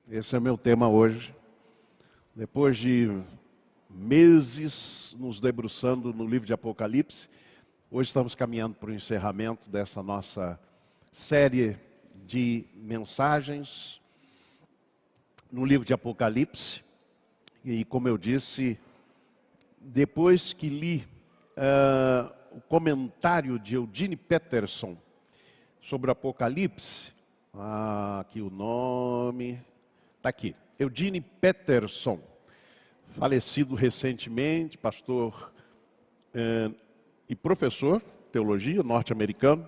Esse é meu tema hoje. Depois de meses nos debruçando no livro de Apocalipse, hoje estamos caminhando para o encerramento dessa nossa série de mensagens no livro de Apocalipse. E como eu disse, depois que li o comentário de Eugene Peterson sobre o Apocalipse, aqui o nome, está aqui, Eugene Peterson, falecido recentemente, pastor e professor de teologia norte-americano.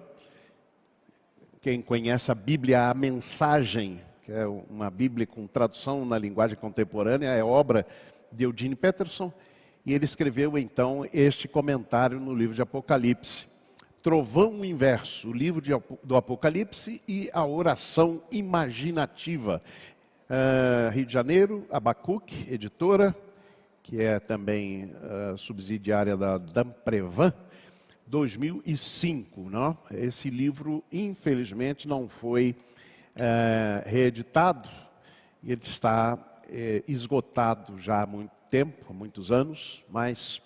Quem conhece a Bíblia, a Mensagem, que é uma Bíblia com tradução na linguagem contemporânea, é obra de Eugene Peterson, e ele escreveu então este comentário no livro de Apocalipse. Trovão Inverso, o livro do Apocalipse e a oração imaginativa. Rio de Janeiro, Abacuque, editora, que é também subsidiária da Damprevan, 2005. Não? Esse livro, infelizmente, não foi reeditado. Ele está esgotado já há muito tempo, há muitos anos, mas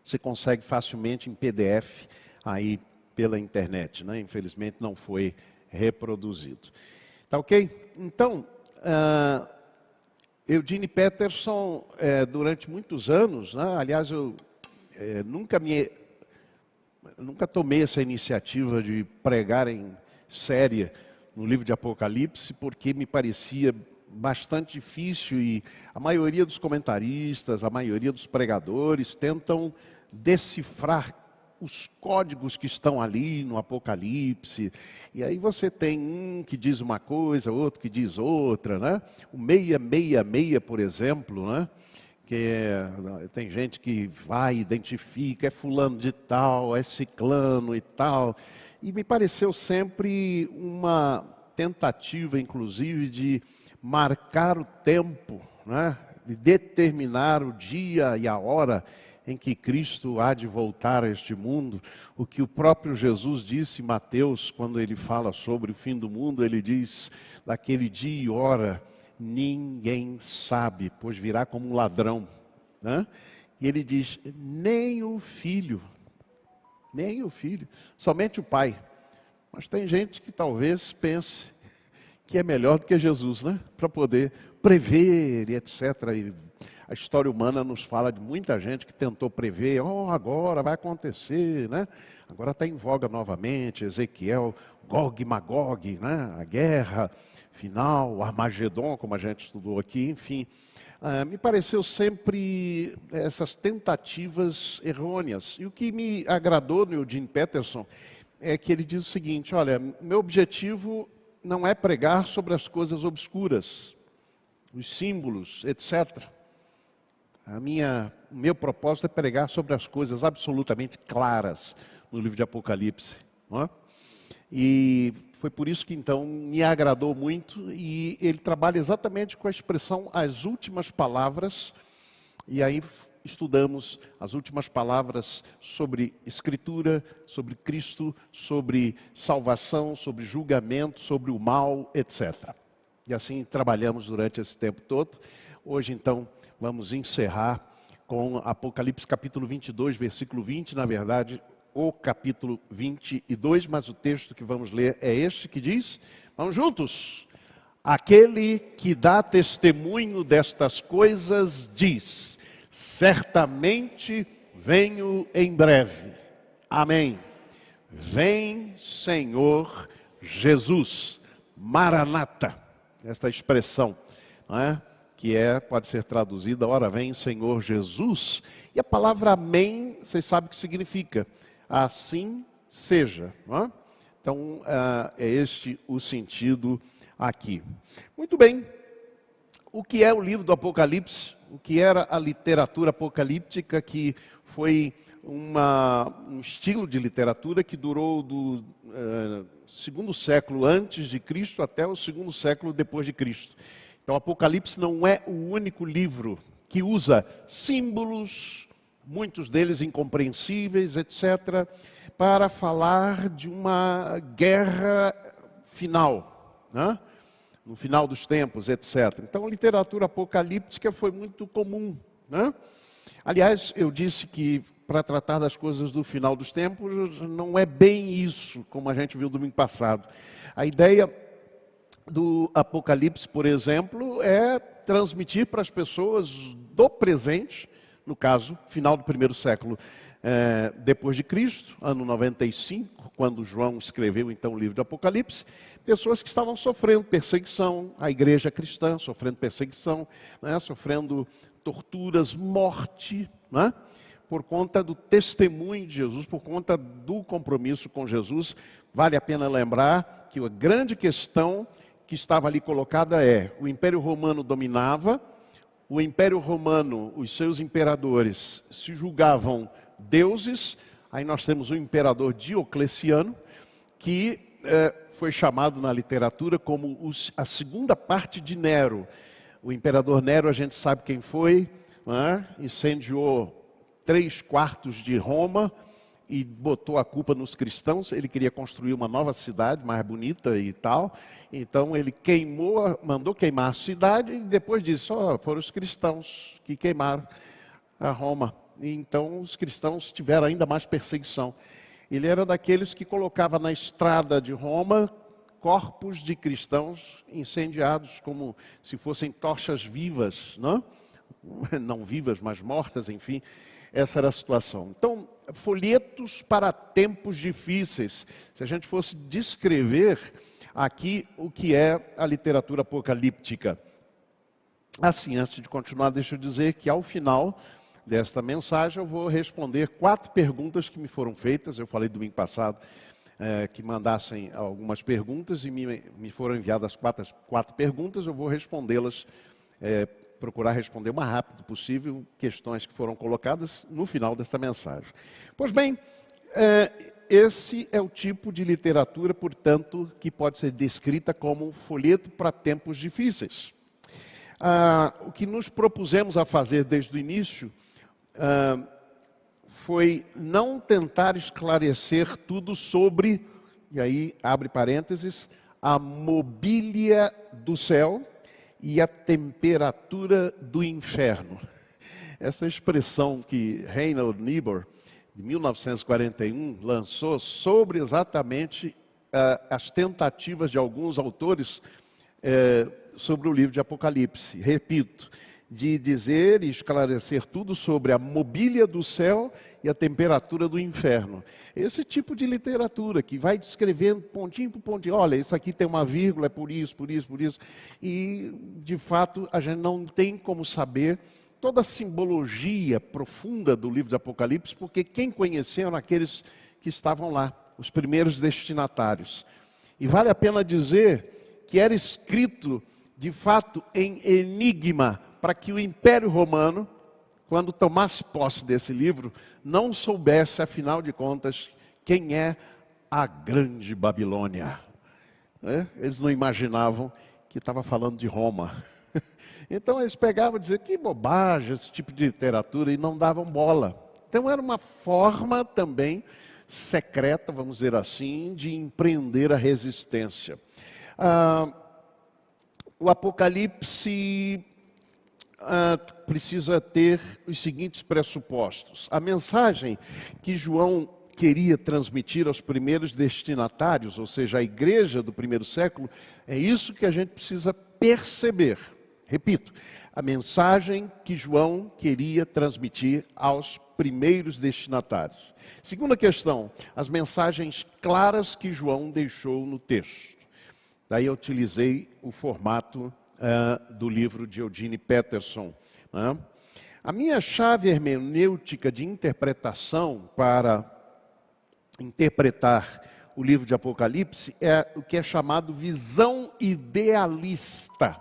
você consegue facilmente em PDF aí pela internet, né? Infelizmente não foi reproduzido. Tá ok? Então, Eugene Peterson, durante muitos anos, né? Aliás, eu nunca tomei essa iniciativa de pregar em série no livro de Apocalipse, porque me parecia bastante difícil e a maioria dos comentaristas, a maioria dos pregadores tentam decifrar os códigos que estão ali no Apocalipse. E aí você tem um que diz uma coisa, outro que diz outra, né? O 666, por exemplo, né? Tem gente que vai, identifica, é fulano de tal, é ciclano e tal. E me pareceu sempre uma tentativa, inclusive, de marcar o tempo, né? De determinar o dia e a hora em que Cristo há de voltar a este mundo. O que o próprio Jesus disse em Mateus, quando ele fala sobre o fim do mundo, ele diz, daquele dia e hora, ninguém sabe, pois virá como um ladrão. Né? E ele diz, nem o filho, somente o pai. Mas tem gente que talvez pense que é melhor do que Jesus, né? Para poder prever e etc. E a história humana nos fala de muita gente que tentou prever, agora vai acontecer, né? Agora está em voga novamente, Ezequiel, Gog e Magog, né? A guerra final, o Armagedon, como a gente estudou aqui, enfim. Me pareceu sempre essas tentativas errôneas. E o que me agradou no Eugene Peterson é que ele diz o seguinte, olha, meu objetivo não é pregar sobre as coisas obscuras, os símbolos, etc. O meu propósito é pregar sobre as coisas absolutamente claras no livro de Apocalipse. Não é? E foi por isso que então me agradou muito, e ele trabalha exatamente com a expressão as últimas palavras, e aí estudamos as últimas palavras sobre Escritura, sobre Cristo, sobre salvação, sobre julgamento, sobre o mal, etc. E assim trabalhamos durante esse tempo todo. Hoje então vamos encerrar com Apocalipse capítulo 22, versículo 20, na verdade o capítulo 22, mas o texto que vamos ler é este que diz, vamos juntos, aquele que dá testemunho destas coisas diz, certamente venho em breve. Amém. Vem, Senhor Jesus. Maranata. Esta expressão, não é? Que pode ser traduzida, ora vem, Senhor Jesus. E a palavra amém, vocês sabem o que significa. Assim seja. Não é? Então, é este o sentido aqui. Muito bem. O que é o livro do Apocalipse? O que era a literatura apocalíptica, que foi um estilo de literatura que durou do segundo século antes de Cristo até o segundo século depois de Cristo. Então, o Apocalipse não é o único livro que usa símbolos, muitos deles incompreensíveis, etc., para falar de uma guerra final, né? no final dos tempos, etc. Então, a literatura apocalíptica foi muito comum, né? Aliás, eu disse que para tratar das coisas do final dos tempos, não é bem isso, como a gente viu domingo passado. A ideia do Apocalipse, por exemplo, é transmitir para as pessoas do presente, no caso, final do primeiro século depois de Cristo, ano 95, quando João escreveu então o livro do Apocalipse, pessoas que estavam sofrendo perseguição, a igreja cristã sofrendo perseguição, né, sofrendo torturas, morte, né, por conta do testemunho de Jesus, por conta do compromisso com Jesus. Vale a pena lembrar que a grande questão que estava ali colocada é: o Império Romano dominava, o Império Romano, os seus imperadores se julgavam deuses. Aí nós temos o imperador Diocleciano, que foi chamado na literatura como a segunda parte de Nero. O imperador Nero, a gente sabe quem foi, né? Incendiou 3/4 de Roma e botou a culpa nos cristãos. Ele queria construir uma nova cidade, mais bonita e tal. Então ele mandou queimar a cidade e depois disse: foram os cristãos que queimaram a Roma. E então os cristãos tiveram ainda mais perseguição. Ele era daqueles que colocava na estrada de Roma corpos de cristãos incendiados como se fossem tochas vivas, não? Não vivas, mas mortas, enfim. Essa era a situação. Então, folhetos para tempos difíceis. Se a gente fosse descrever aqui o que é a literatura apocalíptica. Assim, antes de continuar, deixa eu dizer que ao final desta mensagem eu vou responder 4 perguntas que me foram feitas. Eu falei domingo passado que mandassem algumas perguntas e me foram enviadas 4 perguntas. Eu vou respondê-las, procurar responder o mais rápido possível, questões que foram colocadas no final desta mensagem. Pois bem, esse é o tipo de literatura, portanto, que pode ser descrita como um folheto para tempos difíceis. O que nos propusemos a fazer desde o início foi não tentar esclarecer tudo sobre, e aí abre parênteses, a mobília do céu e a temperatura do inferno. Essa expressão que Reinhold Niebuhr, de 1941, lançou sobre exatamente as tentativas de alguns autores sobre o livro de Apocalipse. Repito, de dizer e esclarecer tudo sobre a mobília do céu e a temperatura do inferno. Esse tipo de literatura que vai descrevendo pontinho por pontinho. Olha, isso aqui tem uma vírgula, é por isso, por isso, por isso. E, de fato, a gente não tem como saber toda a simbologia profunda do livro de Apocalipse, porque quem conheceram aqueles que estavam lá, os primeiros destinatários. E vale a pena dizer que era escrito, de fato, em enigma, para que o Império Romano, quando tomasse posse desse livro, não soubesse, afinal de contas, quem é a Grande Babilônia. Eles não imaginavam que estava falando de Roma. Então eles pegavam e diziam: que bobagem esse tipo de literatura, e não davam bola. Então era uma forma também secreta, vamos dizer assim, de empreender a resistência. O Apocalipse precisa ter os seguintes pressupostos. A mensagem que João queria transmitir aos primeiros destinatários, ou seja, a igreja do primeiro século, é isso que a gente precisa perceber. Repito, a mensagem que João queria transmitir aos primeiros destinatários. Segunda questão, as mensagens claras que João deixou no texto. Daí eu utilizei o formato do livro de Eugene Peterson. Né? A minha chave hermenêutica de interpretação para interpretar o livro de Apocalipse é o que é chamado visão idealista.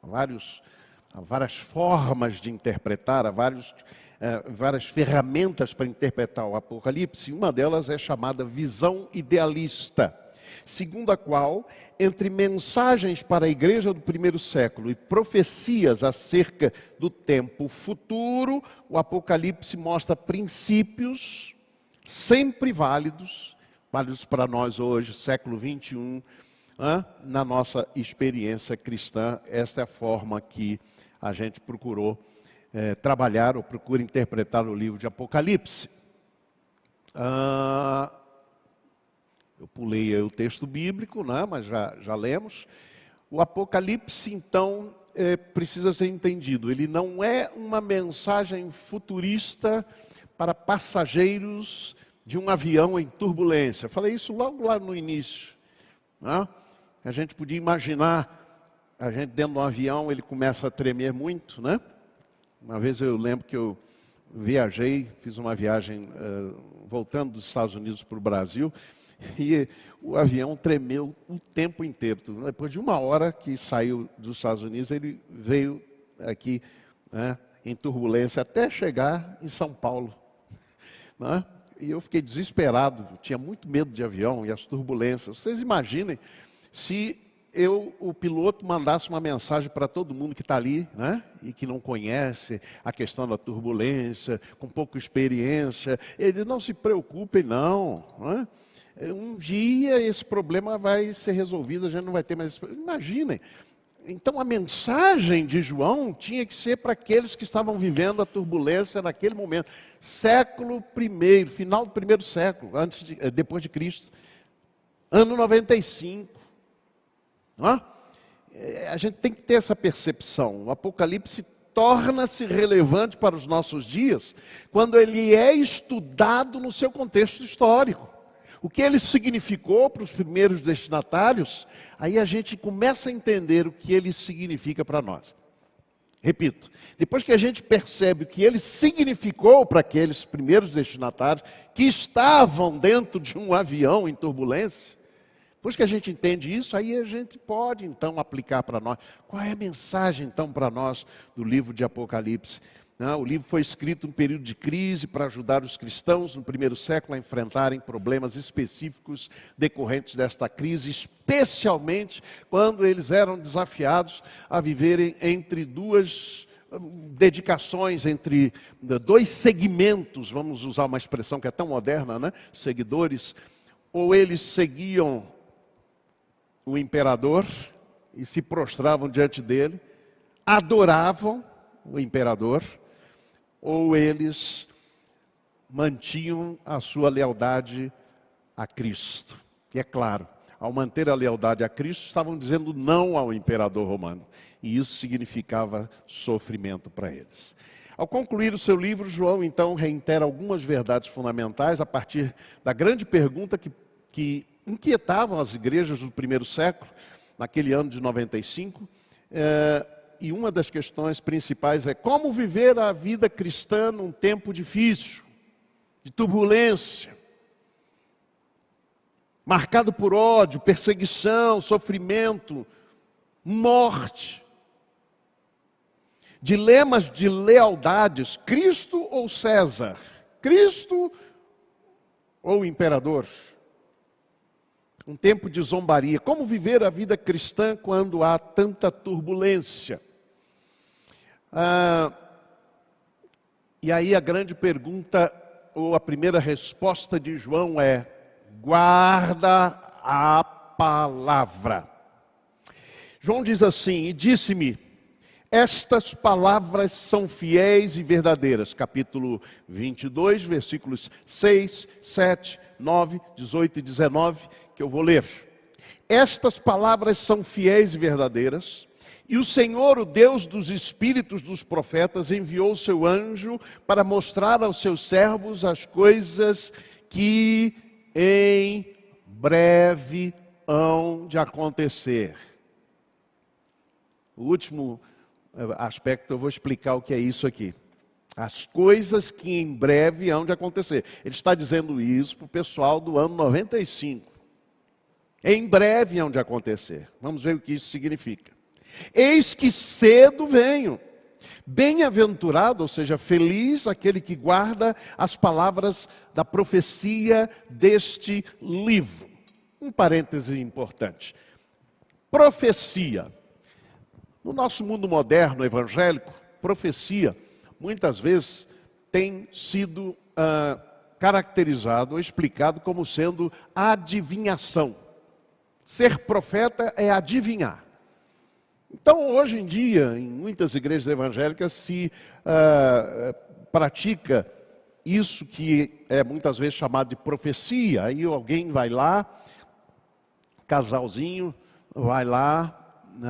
Há várias formas de interpretar, há várias ferramentas para interpretar o Apocalipse. Uma delas é chamada visão idealista, segundo a qual, entre mensagens para a igreja do primeiro século e profecias acerca do tempo futuro, o Apocalipse mostra princípios sempre válidos para nós hoje, século 21, na nossa experiência cristã. Esta é a forma que a gente procurou trabalhar ou procura interpretar o livro de Apocalipse. Eu pulei aí o texto bíblico, né, mas já lemos. O Apocalipse, então, precisa ser entendido. Ele não é uma mensagem futurista para passageiros de um avião em turbulência. Eu falei isso logo lá no início. Né? A gente podia imaginar, a gente dentro de um avião, ele começa a tremer muito, né? Uma vez eu lembro que eu viajei, fiz uma viagem voltando dos Estados Unidos para o Brasil, e o avião tremeu o tempo inteiro. Depois de 1 hora que saiu dos Estados Unidos, ele veio aqui, né, em turbulência até chegar em São Paulo. Né? E eu fiquei desesperado, tinha muito medo de avião e as turbulências. Vocês imaginem se o piloto mandasse uma mensagem para todo mundo que está ali, né, e que não conhece a questão da turbulência, com pouca experiência. Ele: não se preocupem, não. Né? Um dia esse problema vai ser resolvido, a gente não vai ter mais... Imaginem. Então a mensagem de João tinha que ser para aqueles que estavam vivendo a turbulência naquele momento. Século I, final do primeiro século, depois de Cristo. Ano 95. A gente tem que ter essa percepção. O Apocalipse torna-se relevante para os nossos dias quando ele é estudado no seu contexto histórico. O que ele significou para os primeiros destinatários, aí a gente começa a entender o que ele significa para nós. Repito, depois que a gente percebe o que ele significou para aqueles primeiros destinatários que estavam dentro de um avião em turbulência, depois que a gente entende isso, aí a gente pode então aplicar para nós. Qual é a mensagem então para nós do livro de Apocalipse? O livro foi escrito em um período de crise para ajudar os cristãos no primeiro século a enfrentarem problemas específicos decorrentes desta crise, especialmente quando eles eram desafiados a viverem entre duas dedicações, entre dois segmentos, vamos usar uma expressão que é tão moderna, né? Seguidores. Ou eles seguiam o imperador e se prostravam diante dele, adoravam o imperador, ou eles mantinham a sua lealdade a Cristo. E é claro, ao manter a lealdade a Cristo, estavam dizendo não ao imperador romano. E isso significava sofrimento para eles. Ao concluir o seu livro, João então reitera algumas verdades fundamentais a partir da grande pergunta que inquietavam as igrejas do primeiro século, naquele ano de 95. E uma das questões principais é como viver a vida cristã num tempo difícil, de turbulência, marcado por ódio, perseguição, sofrimento, morte. Dilemas de lealdades, Cristo ou César? Cristo ou imperador? Um tempo de zombaria. Como viver a vida cristã quando há tanta turbulência? E aí a grande pergunta, ou a primeira resposta de João é: guarda a palavra. João diz assim: e disse-me, estas palavras são fiéis e verdadeiras. Capítulo 22, versículos 6, 7, 9, 18 e 19, que eu vou ler. Estas palavras são fiéis e verdadeiras, e o Senhor, o Deus dos espíritos dos profetas, enviou o seu anjo para mostrar aos seus servos as coisas que em breve hão de acontecer. O último aspecto, eu vou explicar o que é isso aqui. As coisas que em breve hão de acontecer. Ele está dizendo isso para o pessoal do ano 95. Em breve hão de acontecer. Vamos ver o que isso significa. Eis que cedo venho. Bem-aventurado, ou seja, feliz aquele que guarda as palavras da profecia deste livro. Um parêntese importante. Profecia. No nosso mundo moderno, evangélico, profecia, muitas vezes, tem sido caracterizado ou explicado como sendo adivinhação. Ser profeta é adivinhar. Então, hoje em dia, em muitas igrejas evangélicas, se pratica isso que é muitas vezes chamado de profecia. Aí alguém vai lá, casalzinho, vai lá,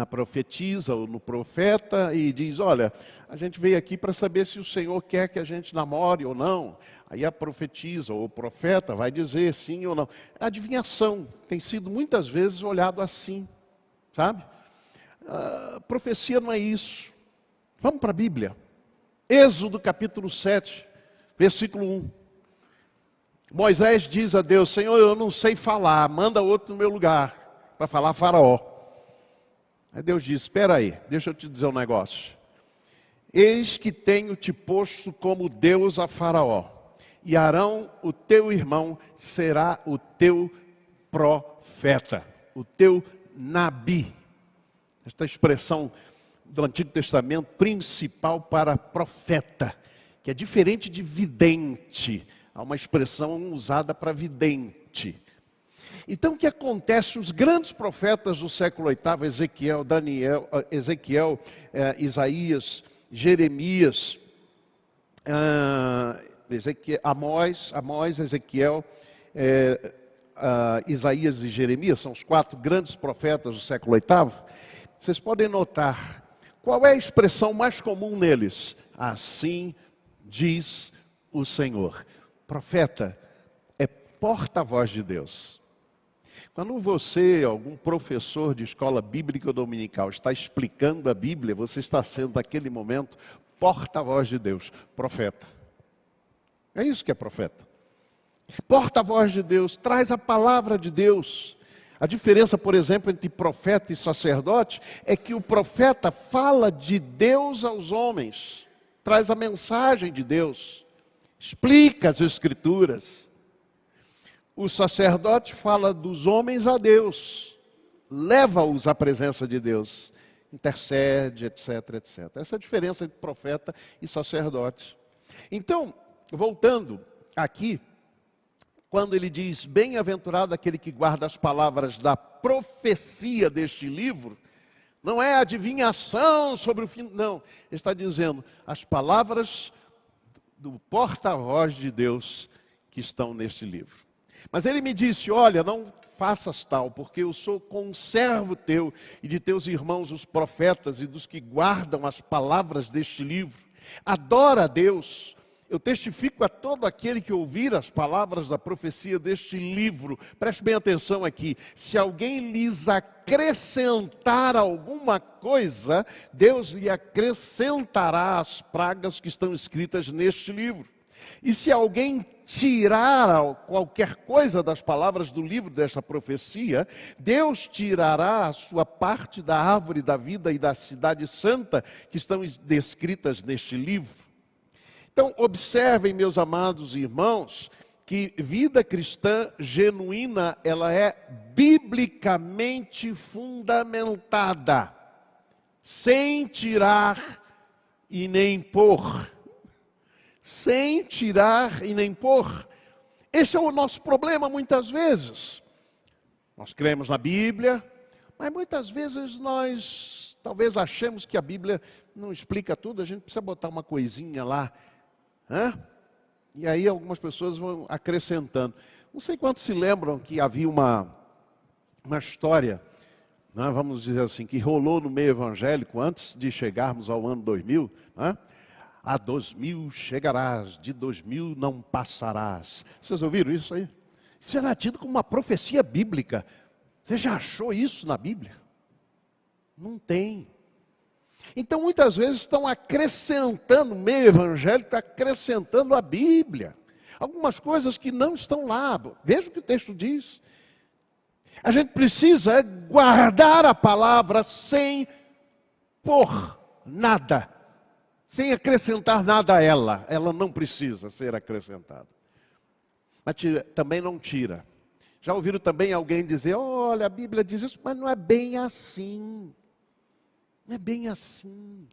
profetiza ou no profeta e diz, olha, a gente veio aqui para saber se o Senhor quer que a gente namore ou não. Aí a profetisa ou o profeta vai dizer sim ou não. A adivinhação tem sido muitas vezes olhado assim, sabe? Profecia não é isso. Vamos para a Bíblia. Êxodo capítulo 7, versículo 1. Moisés diz a Deus, Senhor, eu não sei falar, manda outro no meu lugar para falar Faraó. Aí Deus diz, espera aí, deixa eu te dizer um negócio. Eis que tenho te posto como Deus a Faraó, e Arão, o teu irmão, será o teu profeta, o teu nabi. Esta expressão do Antigo Testamento principal para profeta, que é diferente de vidente. Há uma expressão usada para vidente. Então o que acontece? Os grandes profetas do século VIII, Ezequiel, Isaías, Jeremias, Amós, Ezequiel, Isaías e Jeremias, são os 4 grandes profetas do século VIII. Vocês podem notar, qual é a expressão mais comum neles? Assim diz o Senhor. Profeta é porta-voz de Deus. Quando você, algum professor de escola bíblica dominical, está explicando a Bíblia, você está sendo, naquele momento, porta-voz de Deus, profeta. É isso que é profeta. Porta-voz de Deus, traz a palavra de Deus. A diferença, por exemplo, entre profeta e sacerdote é que o profeta fala de Deus aos homens, traz a mensagem de Deus, explica as Escrituras. O sacerdote fala dos homens a Deus, leva-os à presença de Deus, intercede, etc, etc. Essa é a diferença entre profeta e sacerdote. Então, voltando aqui, quando ele diz, bem-aventurado aquele que guarda as palavras da profecia deste livro, não é adivinhação sobre o fim, não. Ele está dizendo, as palavras do porta-voz de Deus que estão neste livro. Mas ele me disse, olha, não faças tal, porque eu sou conservo teu e de teus irmãos os profetas e dos que guardam as palavras deste livro. Adora a Deus. Eu testifico a todo aquele que ouvir as palavras da profecia deste livro. Preste bem atenção aqui. Se alguém lhes acrescentar alguma coisa, Deus lhe acrescentará as pragas que estão escritas neste livro. E se alguém tirar qualquer coisa das palavras do livro desta profecia, Deus tirará a sua parte da árvore da vida e da cidade santa que estão descritas neste livro. Então, observem, meus amados irmãos, que vida cristã genuína, ela é biblicamente fundamentada, sem tirar e nem pôr. Sem tirar e nem pôr. Esse é o nosso problema muitas vezes. Nós cremos na Bíblia, mas muitas vezes nós talvez achemos que a Bíblia não explica tudo, a gente precisa botar uma coisinha lá. E aí algumas pessoas vão acrescentando. Não sei quantos se lembram que havia uma história, vamos dizer assim, que rolou no meio evangélico antes de chegarmos ao ano 2000. A 2000 chegarás, de 2000 não passarás. Vocês ouviram isso aí? Isso era tido como uma profecia bíblica. Você já achou isso na Bíblia? Não tem. Então, muitas vezes estão acrescentando, o meio evangélico está acrescentando a Bíblia. Algumas coisas que não estão lá. Veja o que o texto diz. A gente precisa guardar a palavra sem pôr nada. Sem acrescentar nada a ela. Ela não precisa ser acrescentada. Mas também não tira. Já ouviram também alguém dizer, olha, a Bíblia diz isso, mas não é bem assim. Não é bem assim.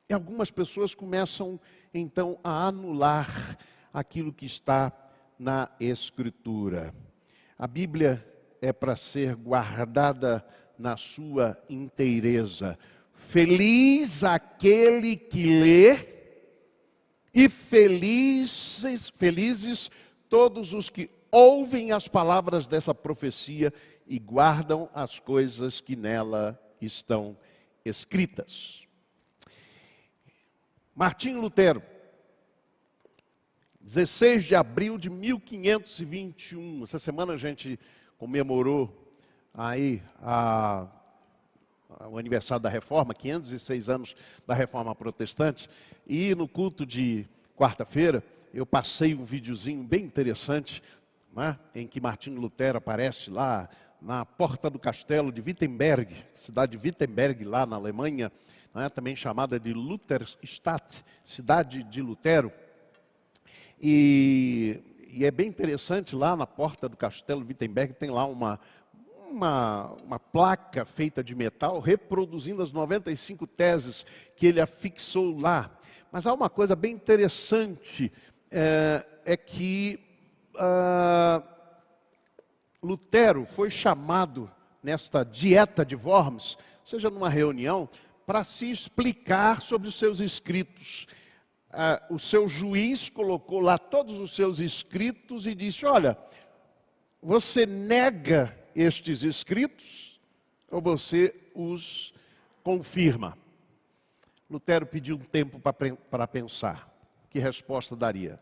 E algumas pessoas começam, então, a anular aquilo que está na Escritura. A Bíblia é para ser guardada na sua inteireza. Feliz aquele que lê, e felizes todos os que ouvem as palavras dessa profecia e guardam as coisas que nela estão escritas. Martinho Lutero, 16 de abril de 1521. Essa semana a gente comemorou aí o aniversário da Reforma, 506 anos da Reforma Protestante. E no culto de quarta-feira, eu passei um videozinho bem interessante, né, em que Martinho Lutero aparece lá na porta do castelo de Wittenberg, cidade de Wittenberg, lá na Alemanha, né, também chamada de Lutherstadt, cidade de Lutero. E é bem interessante, lá na porta do castelo de Wittenberg tem lá uma placa feita de metal, reproduzindo as 95 teses que ele afixou lá. Mas há uma coisa bem interessante, é que Lutero foi chamado nesta dieta de Worms, seja numa reunião, para se explicar sobre os seus escritos. O seu juiz colocou lá todos os seus escritos e disse: olha, você nega estes escritos ou você os confirma? Lutero pediu um tempo para pensar. Que resposta daria?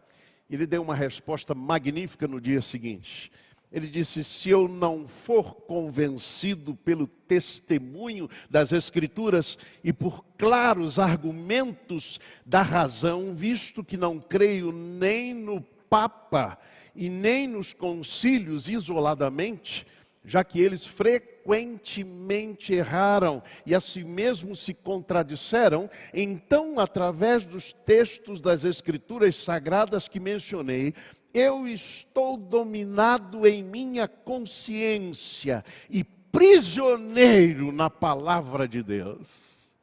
Ele deu uma resposta magnífica no dia seguinte. Ele disse: se eu não for convencido pelo testemunho das Escrituras e por claros argumentos da razão, visto que não creio nem no Papa e nem nos concílios isoladamente, já que eles frequentemente erraram e a si mesmos se contradisseram, então, através dos textos das Escrituras sagradas que mencionei, eu estou dominado em minha consciência e prisioneiro na palavra de Deus.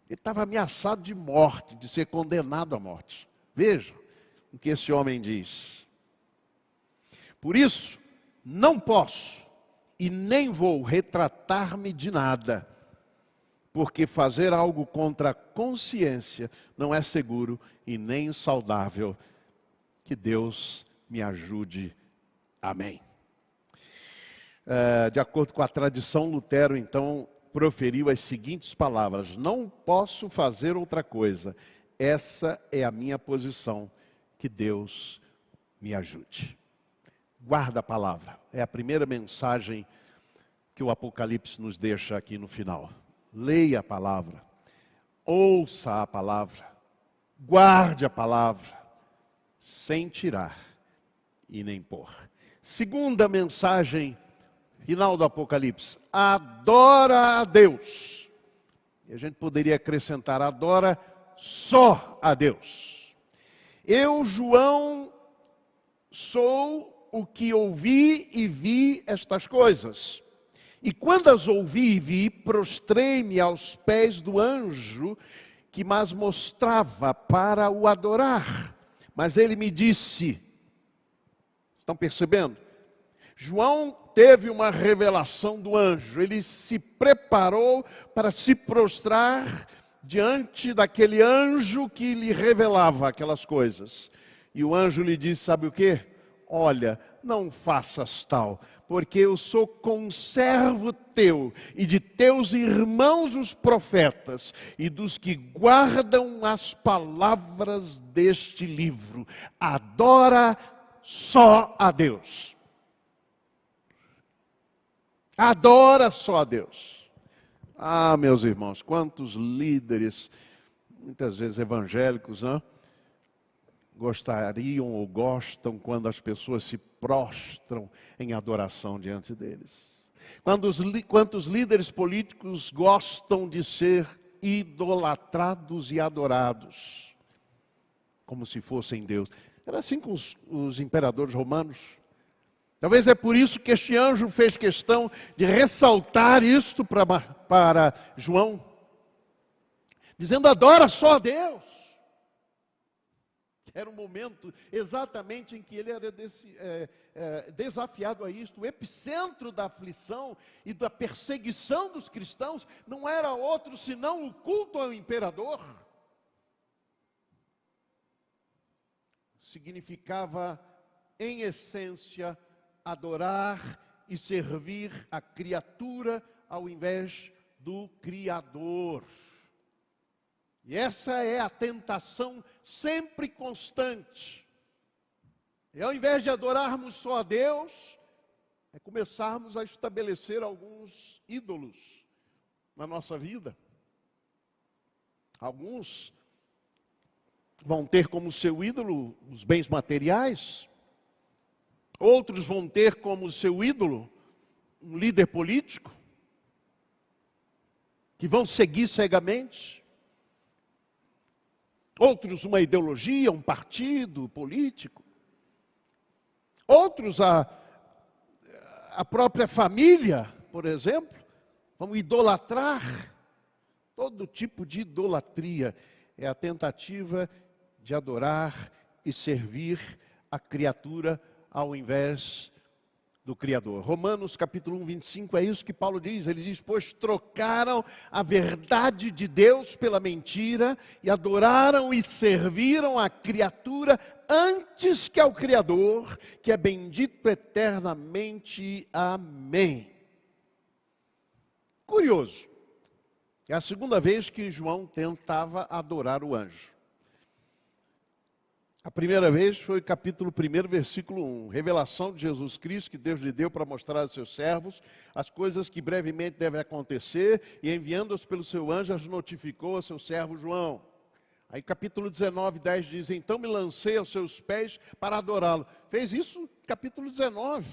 Ele estava ameaçado de morte, de ser condenado à morte. Veja o que esse homem diz. Por isso, não posso e nem vou retratar-me de nada, porque fazer algo contra a consciência não é seguro e nem saudável. Que Deus me ajude. Amém. De acordo com a tradição, Lutero então proferiu as seguintes palavras: não posso fazer outra coisa. Essa é a minha posição. Que Deus me ajude. Guarda a palavra. É a primeira mensagem que o Apocalipse nos deixa aqui no final. Leia a palavra. Ouça a palavra. Guarde a palavra. Sem tirar e nem pôr. Segunda mensagem final do Apocalipse: adora a Deus. E a gente poderia acrescentar: adora só a Deus. Eu, João, sou o que ouvi e vi estas coisas. E quando as ouvi e vi, prostrei-me aos pés do anjo que mas mostrava para o adorar. Mas ele me disse, estão percebendo? João teve uma revelação do anjo. Ele se preparou para se prostrar diante daquele anjo que lhe revelava aquelas coisas. E o anjo lhe disse, sabe o quê? Olha, não faças tal, porque eu sou conservo teu e de teus irmãos os profetas e dos que guardam as palavras deste livro. Adora só a Deus. Adora só a Deus. Ah, meus irmãos, quantos líderes, muitas vezes evangélicos, né? Gostariam ou gostam quando as pessoas se prostram em adoração diante deles. Quantos líderes políticos gostam de ser idolatrados e adorados, como se fossem Deus. Era assim com os imperadores romanos. Talvez é por isso que este anjo fez questão de ressaltar isto para João, dizendo: adora só a Deus. Era um momento exatamente em que ele era desafiado a isto. O epicentro da aflição e da perseguição dos cristãos não era outro senão o culto ao imperador. Significava, em essência, adorar e servir a criatura ao invés do Criador. E essa é a tentação sempre constante. E ao invés de adorarmos só a Deus, é começarmos a estabelecer alguns ídolos na nossa vida. Alguns vão ter como seu ídolo os bens materiais. Outros vão ter como seu ídolo um líder político, que vão seguir cegamente. Outros uma ideologia, um partido político. Outros a própria família, por exemplo, vão idolatrar. Todo tipo de idolatria é a tentativa de adorar e servir a criatura ao invés do Criador. Romanos capítulo 1, 25, é isso que Paulo diz. Ele diz, pois trocaram a verdade de Deus pela mentira e adoraram e serviram a criatura antes que ao Criador, que é bendito eternamente. Amém. Curioso, é a segunda vez que João tentava adorar o anjo. A primeira vez foi capítulo 1, versículo 1. Revelação de Jesus Cristo, que Deus lhe deu para mostrar aos seus servos as coisas que brevemente devem acontecer, e enviando-os pelo seu anjo, as notificou a seu servo João. Aí capítulo 19, 10 diz, então me lancei aos seus pés para adorá-lo. Fez isso capítulo 19.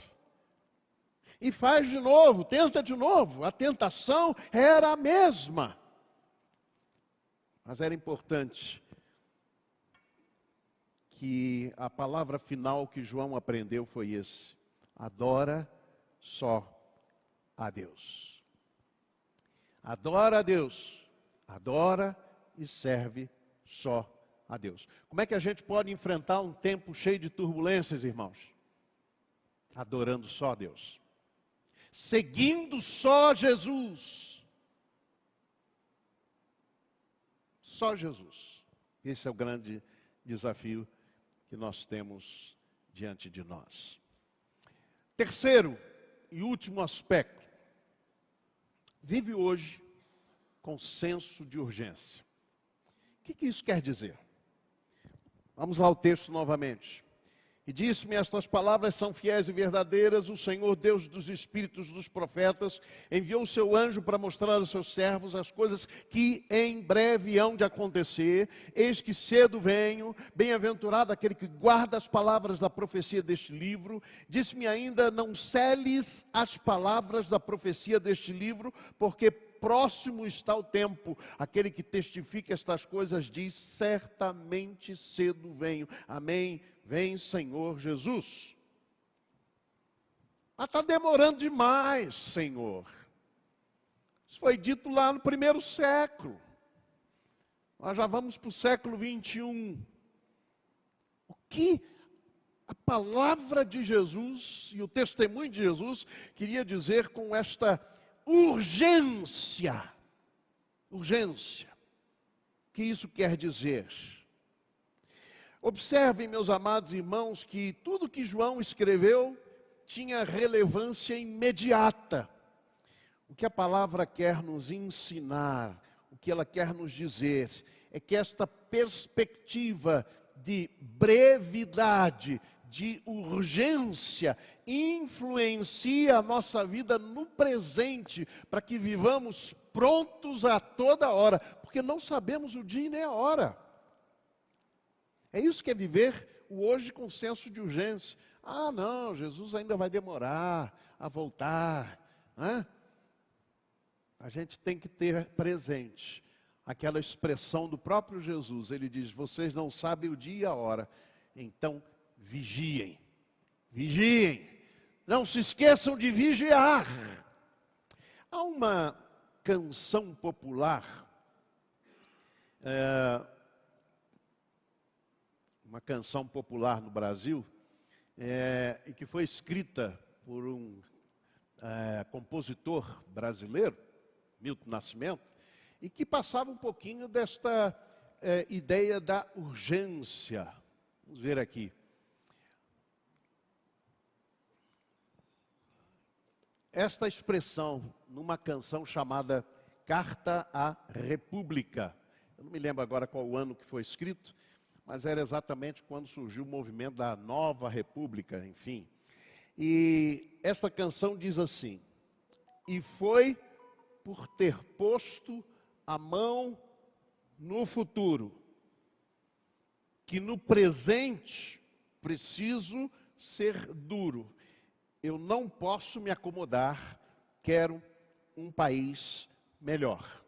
E faz de novo, tenta de novo. A tentação era a mesma. Mas era importante que a palavra final que João aprendeu foi esse: adora só a Deus. Adora a Deus, adora e serve só a Deus. Como é que a gente pode enfrentar um tempo cheio de turbulências, irmãos? Adorando só a Deus, seguindo só Jesus. Só Jesus. Esse é o grande desafio que nós temos diante de nós. Terceiro e último aspecto. Vive hoje com senso de urgência. O que isso quer dizer? Vamos lá ao texto novamente. E disse-me, estas palavras são fiéis e verdadeiras, o Senhor Deus dos espíritos dos profetas enviou o seu anjo para mostrar aos seus servos as coisas que em breve hão de acontecer. Eis que cedo venho, bem-aventurado aquele que guarda as palavras da profecia deste livro. Disse-me ainda, não celes as palavras da profecia deste livro, porque próximo está o tempo. Aquele que testifica estas coisas diz, certamente cedo venho. Amém. Vem, Senhor Jesus. Mas está demorando demais, Senhor. Isso foi dito lá no primeiro século. Nós já vamos para o século 21. O que a palavra de Jesus e o testemunho de Jesus queria dizer com esta urgência? Urgência. O que isso quer dizer? Observem, meus amados irmãos, que tudo que João escreveu tinha relevância imediata. O que a palavra quer nos ensinar, o que ela quer nos dizer, é que esta perspectiva de brevidade, de urgência, influencia a nossa vida no presente, para que vivamos prontos a toda hora, porque não sabemos o dia e nem a hora. É isso que é viver o hoje com senso de urgência. Ah, não, Jesus ainda vai demorar a voltar. Né? A gente tem que ter presente aquela expressão do próprio Jesus. Ele diz, vocês não sabem o dia e a hora, então vigiem. Vigiem. Não se esqueçam de vigiar. Há uma canção popular uma canção popular no Brasil, e que foi escrita por um compositor brasileiro, Milton Nascimento, e que passava um pouquinho desta ideia da urgência. Vamos ver aqui. Esta expressão numa canção chamada Carta à República. Eu não me lembro agora qual o ano que foi escrito, mas era exatamente quando surgiu o movimento da Nova República, enfim. E esta canção diz assim: e foi por ter posto a mão no futuro, que no presente preciso ser duro. Eu não posso me acomodar, quero um país melhor.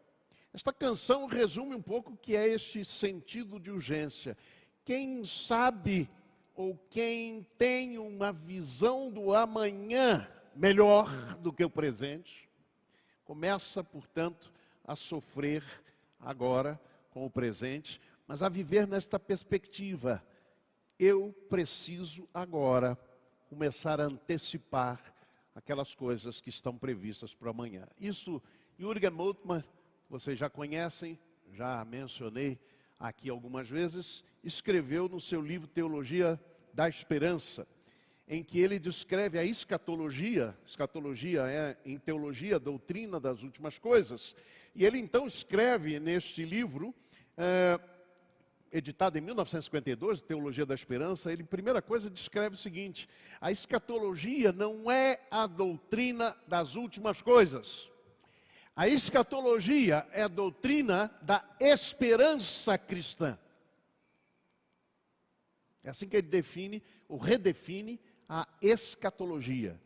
Esta canção resume um pouco o que é este sentido de urgência. Quem sabe ou quem tem uma visão do amanhã melhor do que o presente, começa, portanto, a sofrer agora com o presente, mas a viver nesta perspectiva. Eu preciso agora começar a antecipar aquelas coisas que estão previstas para amanhã. Isso, Jürgen Moltmann, vocês já conhecem, já mencionei aqui algumas vezes, escreveu no seu livro Teologia da Esperança, em que ele descreve a escatologia é em teologia, doutrina das últimas coisas, e ele então escreve neste livro, editado em 1952, Teologia da Esperança, ele, primeira coisa, descreve o seguinte: a escatologia não é a doutrina das últimas coisas. A escatologia é a doutrina da esperança cristã. É assim que ele define, ou redefine, a escatologia.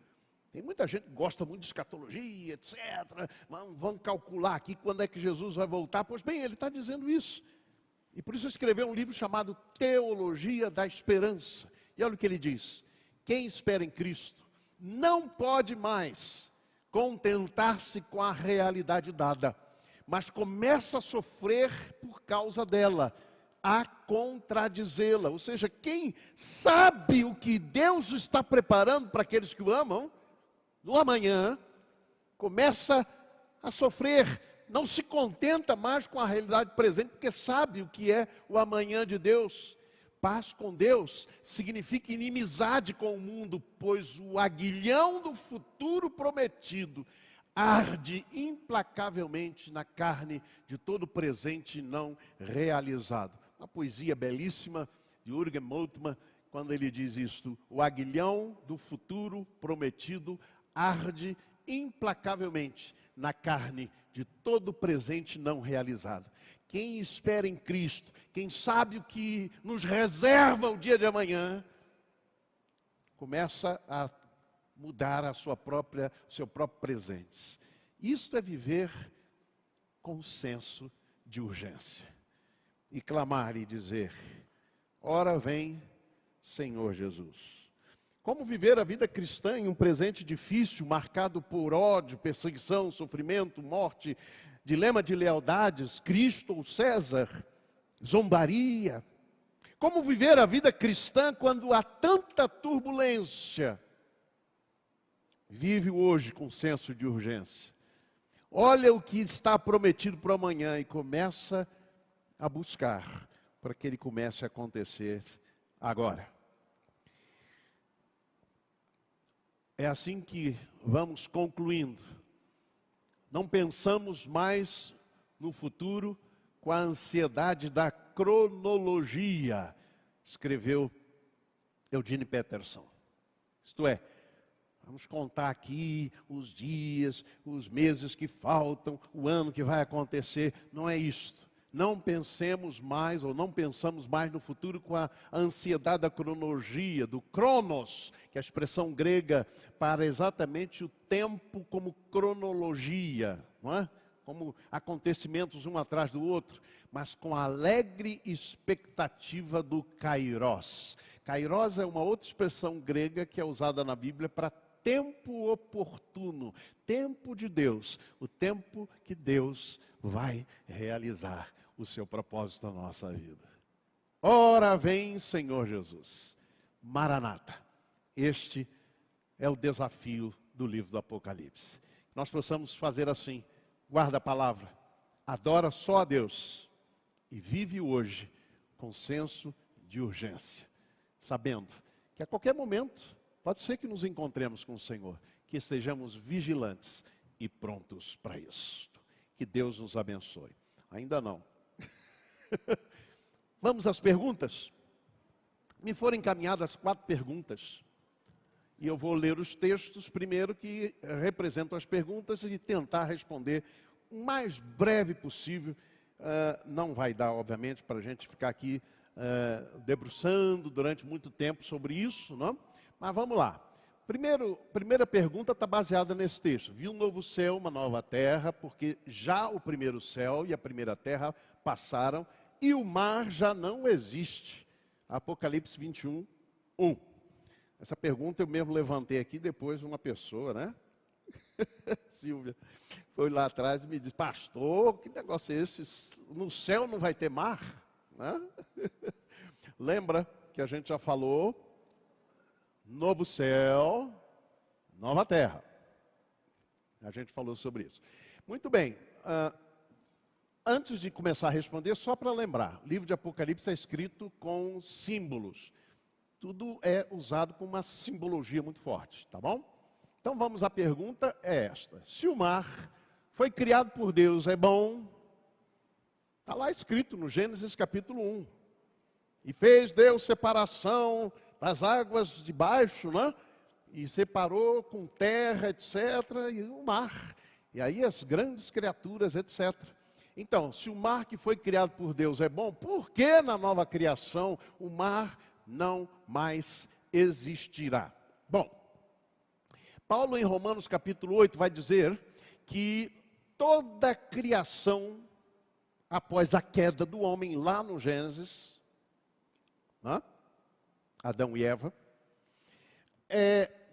Tem muita gente que gosta muito de escatologia, etc. Vamos calcular aqui quando é que Jesus vai voltar. Pois bem, ele está dizendo isso. E por isso escreveu um livro chamado Teologia da Esperança. E olha o que ele diz: quem espera em Cristo não pode mais contentar-se com a realidade dada, mas começa a sofrer por causa dela, a contradizê-la. Ou seja, quem sabe o que Deus está preparando para aqueles que o amam, no amanhã, começa a sofrer. Não se contenta mais com a realidade presente, porque sabe o que é o amanhã de Deus. Paz com Deus significa inimizade com o mundo, pois o aguilhão do futuro prometido arde implacavelmente na carne de todo presente não realizado. Uma poesia belíssima de Jürgen Moltmann, quando ele diz isto: o aguilhão do futuro prometido arde implacavelmente na carne de todo presente não realizado. Quem espera em Cristo, quem sabe o que nos reserva o dia de amanhã, começa a mudar o seu próprio presente. Isto é viver com senso de urgência. E clamar e dizer: ora vem, Senhor Jesus. Como viver a vida cristã em um presente difícil, marcado por ódio, perseguição, sofrimento, morte, dilema de lealdades, Cristo ou César, zombaria. Como viver a vida cristã quando há tanta turbulência? Vive hoje com senso de urgência. Olha o que está prometido para amanhã e começa a buscar para que ele comece a acontecer agora. É assim que vamos concluindo. Não pensamos mais no futuro com a ansiedade da cronologia, escreveu Eugene Peterson. Isto é, vamos contar aqui os dias, os meses que faltam, o ano que vai acontecer. Não é isto. Não pensemos mais, ou não pensamos mais no futuro com a ansiedade da cronologia, do cronos, que é a expressão grega para exatamente o tempo como cronologia, não é? Como acontecimentos um atrás do outro, mas com a alegre expectativa do kairos. Kairos é uma outra expressão grega que é usada na Bíblia para tempo oportuno, tempo de Deus, o tempo que Deus vai realizar o seu propósito na nossa vida. Ora vem, Senhor Jesus. Maranata. Este é o desafio do livro do Apocalipse. Nós possamos fazer assim, guarda a palavra, adora só a Deus e vive hoje com senso de urgência, sabendo que a qualquer momento pode ser que nos encontremos com o Senhor, que estejamos vigilantes e prontos para isso. Que Deus nos abençoe. Ainda não. Vamos às perguntas? Me foram encaminhadas 4 perguntas. E eu vou ler os textos primeiro que representam as perguntas e tentar responder o mais breve possível. Não vai dar, obviamente, para a gente ficar aqui debruçando durante muito tempo sobre isso, não? Mas vamos lá. Primeira pergunta está baseada nesse texto. Vi um novo céu, uma nova terra, porque já o primeiro céu e a primeira terra passaram e o mar já não existe. Apocalipse 21, 1. Essa pergunta eu mesmo levantei aqui, depois uma pessoa, né? Silvia, foi lá atrás e me disse, pastor, que negócio é esse? No céu não vai ter mar? Né? Lembra que a gente já falou, novo céu, nova terra. A gente falou sobre isso. Muito bem, antes de começar a responder, só para lembrar, o livro de Apocalipse é escrito com símbolos. Tudo é usado com uma simbologia muito forte, tá bom? Então vamos à pergunta, é esta. Se o mar foi criado por Deus, é bom? Está lá escrito no Gênesis capítulo 1. E fez Deus separação das águas de baixo, né? E separou com terra, etc. E o mar. E aí as grandes criaturas, etc. Então, se o mar que foi criado por Deus é bom, por que na nova criação o mar não mais existirá? Bom, Paulo em Romanos capítulo 8 vai dizer que toda a criação, após a queda do homem lá no Gênesis, né? Adão e Eva,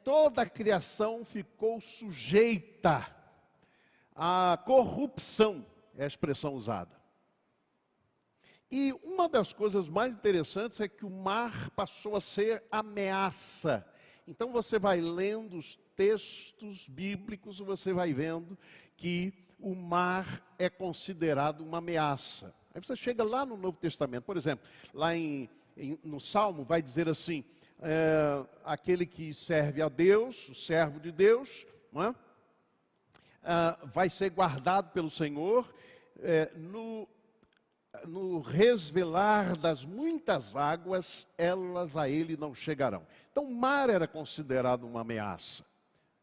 toda a criação ficou sujeita à corrupção, é a expressão usada. E uma das coisas mais interessantes é que o mar passou a ser ameaça. Então você vai lendo os textos bíblicos e você vai vendo que o mar é considerado uma ameaça. Aí você chega lá no Novo Testamento, por exemplo, lá no Salmo vai dizer assim, aquele que serve a Deus, o servo de Deus, não é? Vai ser guardado pelo Senhor no resvelar das muitas águas, elas a ele não chegarão. Então o mar era considerado uma ameaça.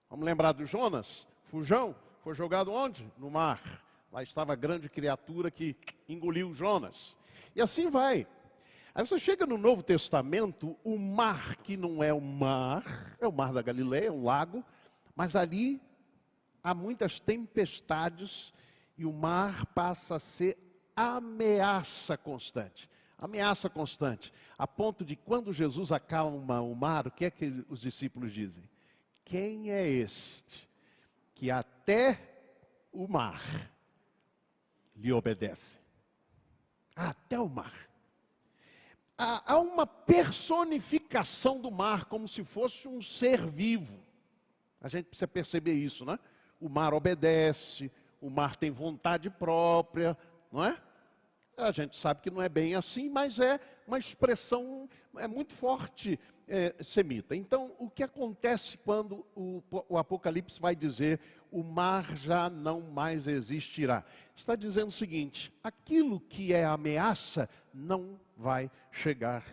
Vamos lembrar do Jonas? Fujão, foi jogado onde? No mar. Lá estava a grande criatura que engoliu Jonas. E assim vai. Aí você chega no Novo Testamento, o mar que não é o mar da Galileia, é um lago, mas ali há muitas tempestades e o mar passa a ser ameaça constante. Ameaça constante. A ponto de quando Jesus acalma o mar, o que é que os discípulos dizem? Quem é este que até o mar lhe obedece? Até o mar. Há uma personificação do mar como se fosse um ser vivo. A gente precisa perceber isso, né? O mar obedece, o mar tem vontade própria, não é? A gente sabe que não é bem assim, mas é uma expressão muito forte semita. Então, o que acontece quando o Apocalipse vai dizer o mar já não mais existirá? Está dizendo o seguinte, aquilo que é ameaça não vai chegar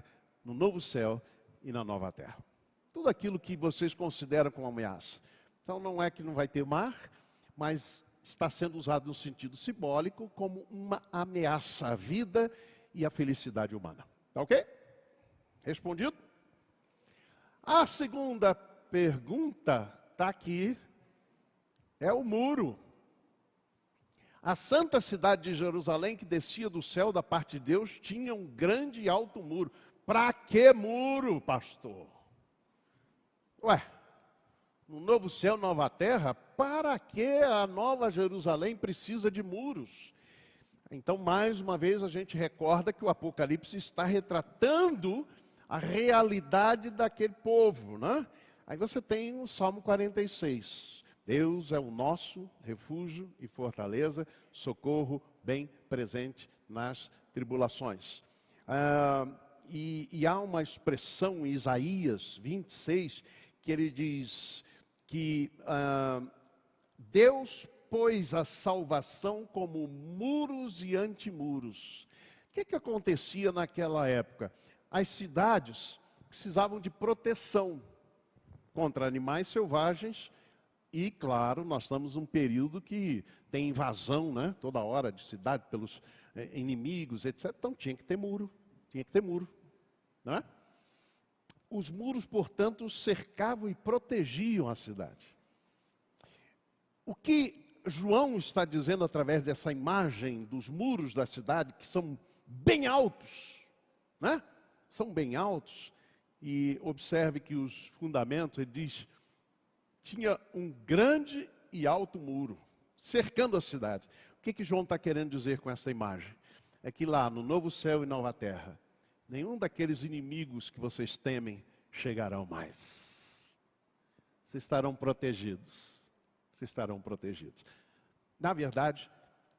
no novo céu e na nova terra. Tudo aquilo que vocês consideram como ameaça. Então, não é que não vai ter mar, mas está sendo usado no sentido simbólico como uma ameaça à vida e à felicidade humana. Tá ok? Respondido? A segunda pergunta está aqui, é o muro. A santa cidade de Jerusalém, que descia do céu da parte de Deus, tinha um grande e alto muro. Para que muro, pastor? Ué, no novo céu, nova terra, para que a nova Jerusalém precisa de muros? Então, mais uma vez, a gente recorda que o Apocalipse está retratando a realidade daquele povo, né? Aí você tem o Salmo 46. Deus é o nosso refúgio e fortaleza, socorro bem presente nas tribulações. E há uma expressão em Isaías 26, que ele diz que Deus pôs a salvação como muros e antimuros. O que acontecia naquela época? As cidades precisavam de proteção contra animais selvagens e, claro, nós estamos num período que tem invasão, né, toda hora de cidade pelos inimigos, etc. Então tinha que ter muro, né? Os muros, portanto, cercavam e protegiam a cidade. O que João está dizendo através dessa imagem dos muros da cidade, que são bem altos, né? São bem altos, e observe que os fundamentos, ele diz, tinha um grande e alto muro, cercando a cidade. O que João está querendo dizer com essa imagem? É que lá, no novo céu e nova terra, nenhum daqueles inimigos que vocês temem chegarão mais. Vocês estarão protegidos. Vocês estarão protegidos. Na verdade,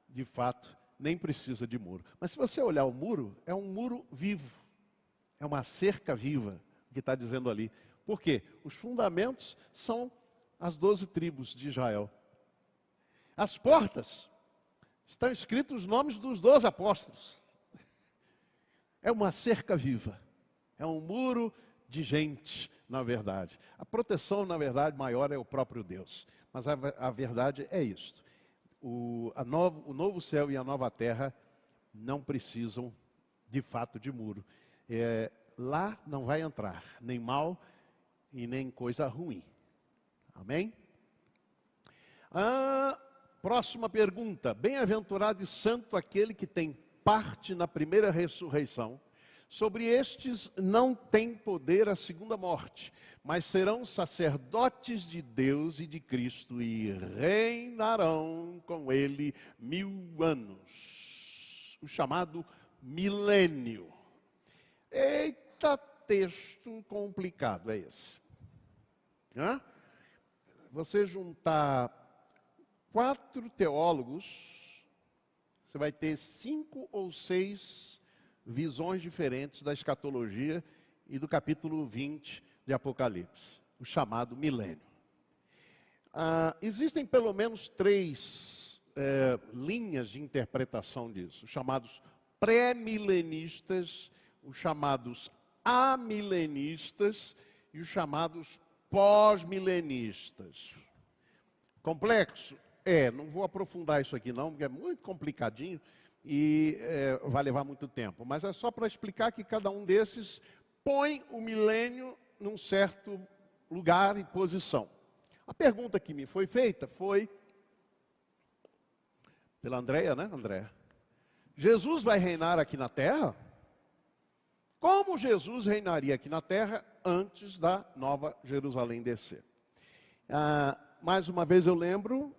de fato, nem precisa de muro. Mas se você olhar o muro, é um muro vivo. É uma cerca viva que está dizendo ali. Por quê? Os fundamentos são as 12 tribos de Israel. As portas, estão escritos os nomes dos 12 apóstolos. É uma cerca viva. É um muro de gente, na verdade. A proteção, na verdade, maior é o próprio Deus. Mas a verdade é isto. O novo céu e a nova terra não precisam, de fato, de muro. Lá não vai entrar nem mal e nem coisa ruim. Amém? Próxima pergunta. Bem-aventurado e santo aquele que tem parte na primeira ressurreição. Sobre estes não tem poder a segunda morte, mas serão sacerdotes de Deus e de Cristo e reinarão com ele 1000 anos. O chamado milênio. Eita, texto complicado é esse. Você juntar 4 teólogos, você vai ter 5 ou 6 visões diferentes da escatologia e do capítulo 20 de Apocalipse, o chamado milênio. Existem pelo menos 3 linhas de interpretação disso, os chamados pré-milenistas, os chamados amilenistas e os chamados pós-milenistas. Complexo? Não vou aprofundar isso aqui não, porque é muito complicadinho e vai levar muito tempo. Mas é só para explicar que cada um desses põe o milênio num certo lugar e posição. A pergunta que me foi feita foi pela Andréia, né, Andréia? Jesus vai reinar aqui na terra? Como Jesus reinaria aqui na terra antes da Nova Jerusalém descer? Mais uma vez eu lembro,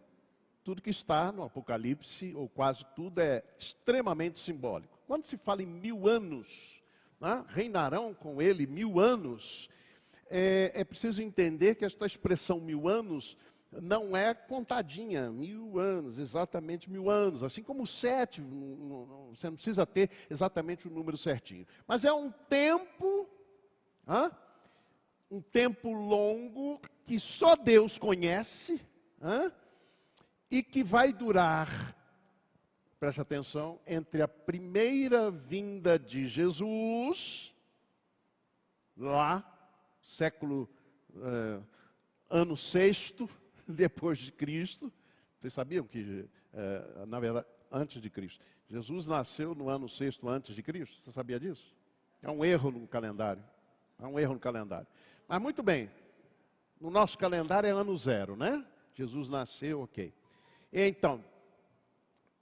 tudo que está no Apocalipse, ou quase tudo, é extremamente simbólico. Quando se fala em 1000 anos, né, reinarão com ele 1000 anos, é preciso entender que esta expressão 1000 anos não é contadinha, 1000 anos, exatamente 1000 anos, assim como o 7, você não precisa ter exatamente o número certinho. Mas é um tempo longo que só Deus conhece, e que vai durar, preste atenção, entre a primeira vinda de Jesus, lá, ano 6º, depois de Cristo. Vocês sabiam que, na verdade, antes de Cristo. Jesus nasceu no ano 6º antes de Cristo? Você sabia disso? É um erro no calendário. Mas muito bem, no nosso calendário é ano 0, né? Jesus nasceu, ok. Então,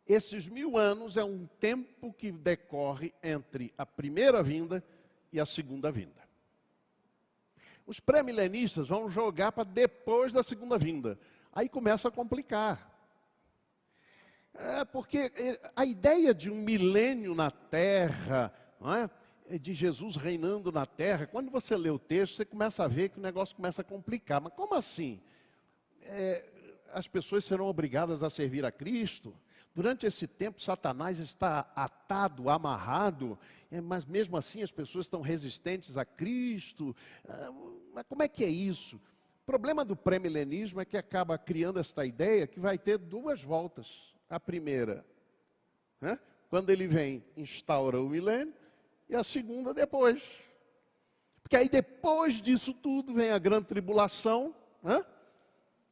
esses 1000 anos é um tempo que decorre entre a primeira vinda e a segunda vinda. Os pré-milenistas vão jogar para depois da segunda vinda. Aí começa a complicar. Porque a ideia de um milênio na Terra, não é? De Jesus reinando na Terra, quando você lê o texto, você começa a ver que o negócio começa a complicar. Mas como assim? As pessoas serão obrigadas a servir a Cristo? Durante esse tempo, Satanás está atado, amarrado, mas mesmo assim as pessoas estão resistentes a Cristo. Mas como é que é isso? O problema do pré-milenismo é que acaba criando esta ideia que vai ter duas voltas. A primeira, né? Quando ele vem, instaura o milênio, e a segunda depois. Porque aí depois disso tudo vem a grande tribulação, né?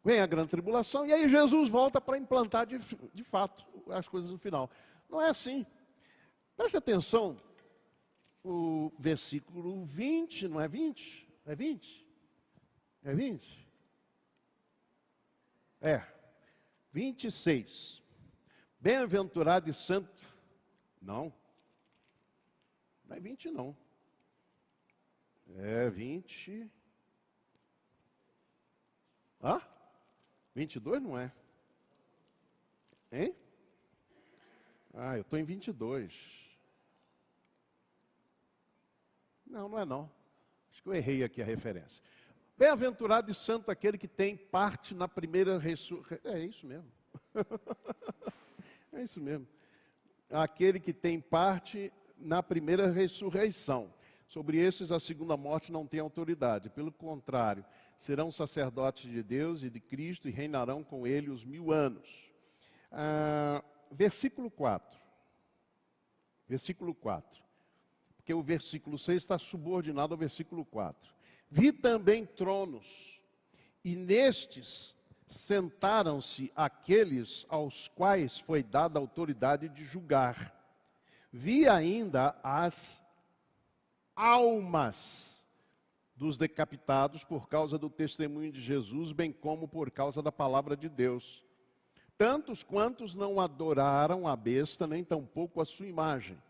Vem a grande tribulação, e aí Jesus volta para implantar de fato as coisas no final. Não é assim. Preste atenção, o versículo 20, não é 20? É 20? É 20? É. 26. Bem-aventurado e santo. Não. Não é 20 não. É 20. 22 não é? Hein? Eu estou em 22. Não, não é não. Acho que eu errei aqui a referência. Bem-aventurado e santo aquele que tem parte na primeira ressurreição. É isso mesmo. É isso mesmo. Aquele que tem parte na primeira ressurreição. Sobre esses, a segunda morte não tem autoridade. Pelo contrário, serão sacerdotes de Deus e de Cristo e reinarão com ele os 1000 anos. Versículo 4. Versículo 4. Porque o versículo 6 está subordinado ao versículo 4. Vi também tronos, e nestes sentaram-se aqueles aos quais foi dada a autoridade de julgar. Vi ainda as almas dos decapitados por causa do testemunho de Jesus, bem como por causa da palavra de Deus. Tantos quantos não adoraram a besta, nem tampouco a sua imagem,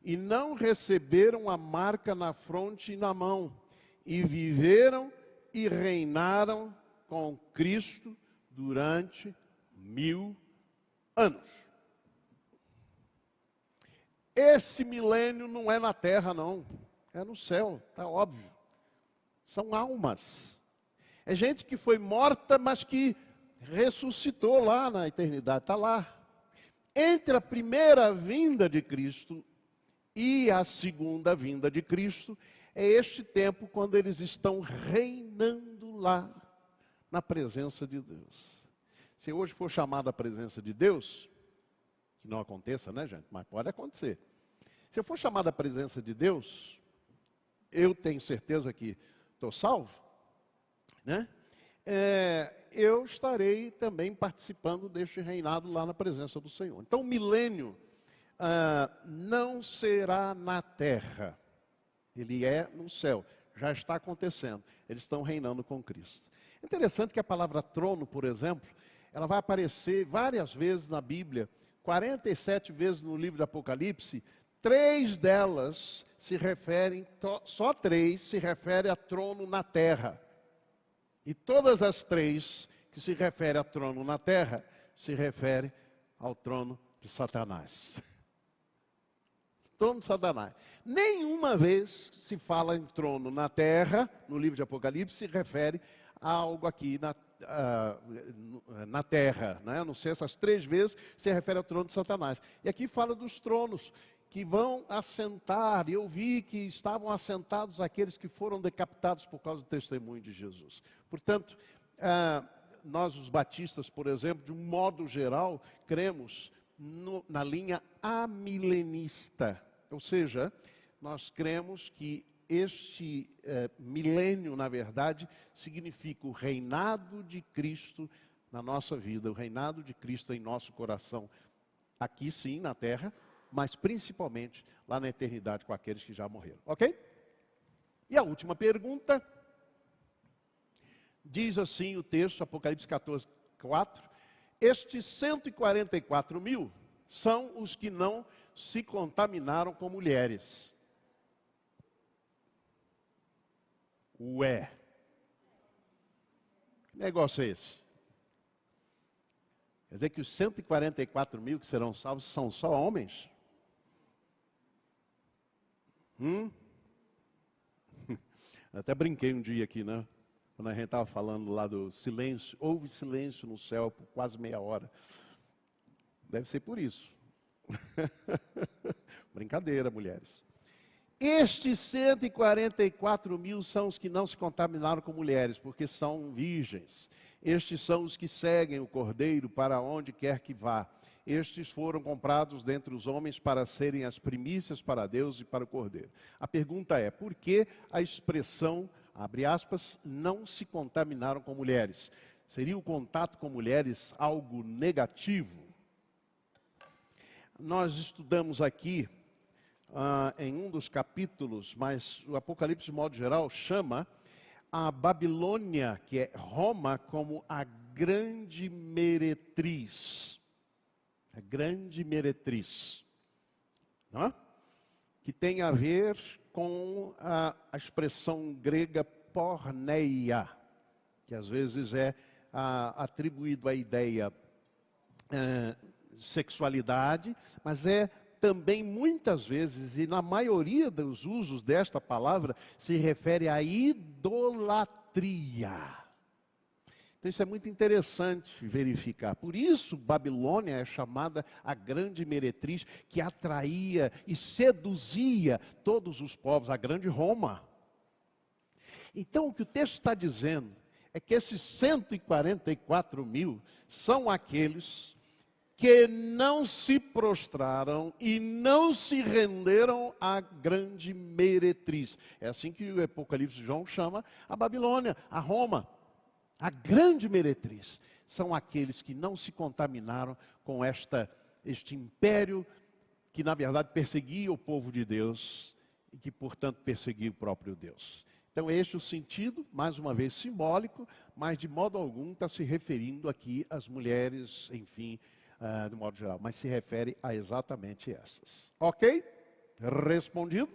e não receberam a marca na fronte e na mão, e viveram e reinaram com Cristo durante 1000 anos. Esse milênio não é na terra, não. É no céu, está óbvio. São almas. É gente que foi morta, mas que ressuscitou lá na eternidade, está lá. Entre a primeira vinda de Cristo e a segunda vinda de Cristo, é este tempo quando eles estão reinando lá na presença de Deus. Se hoje for chamado a presença de Deus, que não aconteça, né, gente? Mas pode acontecer. Se eu for chamado à presença de Deus, eu tenho certeza que estou salvo, né? Eu estarei também participando deste reinado lá na presença do Senhor. Então, o milênio não será na terra, ele é no céu, já está acontecendo, eles estão reinando com Cristo. Interessante que a palavra trono, por exemplo, ela vai aparecer várias vezes na Bíblia, 47 vezes no livro do Apocalipse. 3 delas se referem, só 3 se referem a trono na terra. E todas as 3 que se referem a trono na terra, se referem ao trono de Satanás. Trono de Satanás. Nenhuma vez se fala em trono na terra, no livro de Apocalipse, se refere a algo aqui na terra. Né? Não sei, essas 3 vezes se refere ao trono de Satanás. E aqui fala dos tronos que vão assentar, e eu vi que estavam assentados aqueles que foram decapitados por causa do testemunho de Jesus. Portanto, nós os batistas, por exemplo, de um modo geral, cremos na linha amilenista. Ou seja, nós cremos que este milênio, na verdade, significa o reinado de Cristo na nossa vida, o reinado de Cristo em nosso coração, aqui sim, na terra, mas principalmente lá na eternidade com aqueles que já morreram. Ok? E a última pergunta, diz assim o texto, Apocalipse 14, 4, estes 144.000 são os que não se contaminaram com mulheres. Que negócio é esse? Quer dizer que os 144 mil que serão salvos são só homens? Até brinquei um dia aqui, né? Quando a gente estava falando lá do silêncio, houve silêncio no céu por quase meia hora. Deve ser por isso. Brincadeira, mulheres. Estes 144 mil são os que não se contaminaram com mulheres, porque são virgens. Estes são os que seguem o Cordeiro para onde quer que vá. Estes foram comprados dentre os homens para serem as primícias para Deus e para o Cordeiro. A pergunta é, por que a expressão, abre aspas, não se contaminaram com mulheres? Seria o contato com mulheres algo negativo? Nós estudamos aqui em um dos capítulos, mas o Apocalipse, de modo geral, chama a Babilônia, que é Roma, como a grande meretriz. A grande meretriz. Não é? Que tem a ver com a expressão grega porneia, que às vezes é atribuído à ideia sexualidade, mas é também muitas vezes, e na maioria dos usos desta palavra, se refere à idolatria. Então isso é muito interessante verificar. Por isso Babilônia é chamada a grande meretriz, que atraía e seduzia todos os povos, a grande Roma. Então o que o texto está dizendo é que esses 144 mil são aqueles que não se prostraram e não se renderam à grande meretriz. É assim que o Apocalipse de João chama a Babilônia, a Roma. A grande meretriz são aqueles que não se contaminaram com este império que, na verdade, perseguia o povo de Deus e que, portanto, perseguia o próprio Deus. Então, este é o sentido, mais uma vez simbólico, mas de modo algum está se referindo aqui às mulheres, enfim, de modo geral, mas se refere a exatamente essas. Ok? Respondido?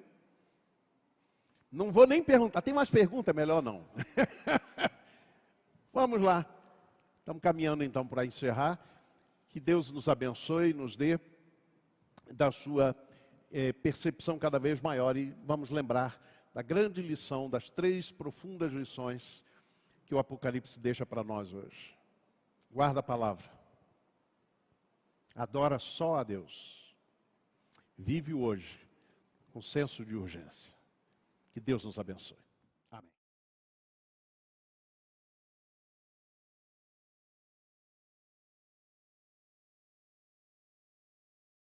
Não vou nem perguntar. Tem mais pergunta? Melhor não. Vamos lá. Estamos caminhando então para encerrar. Que Deus nos abençoe e nos dê da sua percepção cada vez maior. E vamos lembrar da grande lição, das 3 profundas lições que o Apocalipse deixa para nós hoje. Guarda a palavra. Adora só a Deus. Vive hoje com senso de urgência. Que Deus nos abençoe.